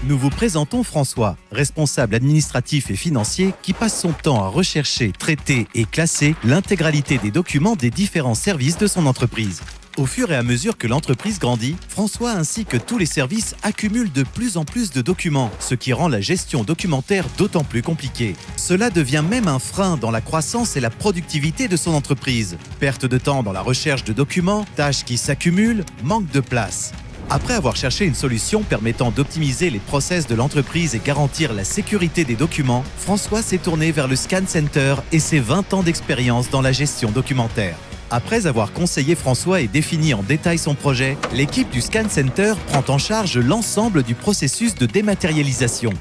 Nous vous présentons François, responsable administratif et financier qui passe son temps à rechercher, traiter et classer l'intégralité des documents des différents services de son entreprise. Au fur et à mesure que l'entreprise grandit, François ainsi que tous les services accumulent de plus en plus de documents, ce qui rend la gestion documentaire d'autant plus compliquée. Cela devient même un frein dans la croissance et la productivité de son entreprise. Perte de temps dans la recherche de documents, tâches qui s'accumulent, manque de place. Après avoir cherché une solution permettant d'optimiser les process de l'entreprise et garantir la sécurité des documents, François s'est tourné vers le Scan Center et ses 20 ans d'expérience dans la gestion documentaire. Après avoir conseillé François et défini en détail son projet, l'équipe du Scan Center prend en charge l'ensemble du processus de dématérialisation.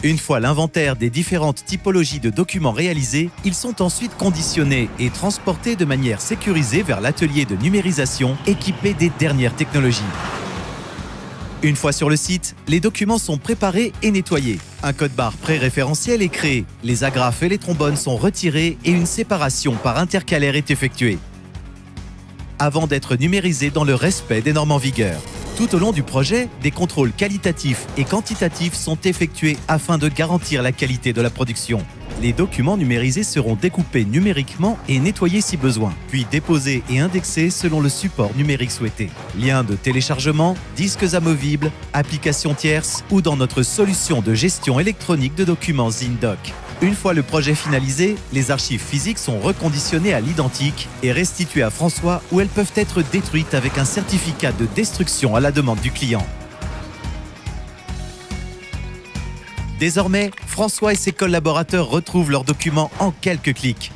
Une fois l'inventaire des différentes typologies de documents réalisés, ils sont ensuite conditionnés et transportés de manière sécurisée vers l'atelier de numérisation équipé des dernières technologies. Une fois sur le site, les documents sont préparés et nettoyés. Un code-barre pré-référentiel est créé, les agrafes et les trombones sont retirés et une séparation par intercalaire est effectuée, avant d'être numérisés dans le respect des normes en vigueur. Tout au long du projet, des contrôles qualitatifs et quantitatifs sont effectués afin de garantir la qualité de la production. Les documents numérisés seront découpés numériquement et nettoyés si besoin, puis déposés et indexés selon le support numérique souhaité. Liens de téléchargement, disques amovibles, applications tierces ou dans notre solution de gestion électronique de documents Zindoc. Une fois le projet finalisé, les archives physiques sont reconditionnées à l'identique et restituées à François où elles peuvent être détruites avec un certificat de destruction à la demande du client. Désormais, François et ses collaborateurs retrouvent leurs documents en quelques clics.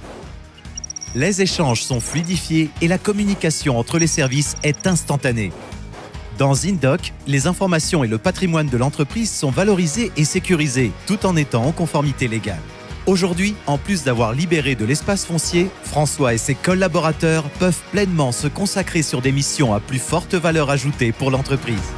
Les échanges sont fluidifiés et la communication entre les services est instantanée. Dans Zindoc, les informations et le patrimoine de l'entreprise sont valorisés et sécurisés, tout en étant en conformité légale. Aujourd'hui, en plus d'avoir libéré de l'espace foncier, François et ses collaborateurs peuvent pleinement se consacrer sur des missions à plus forte valeur ajoutée pour l'entreprise.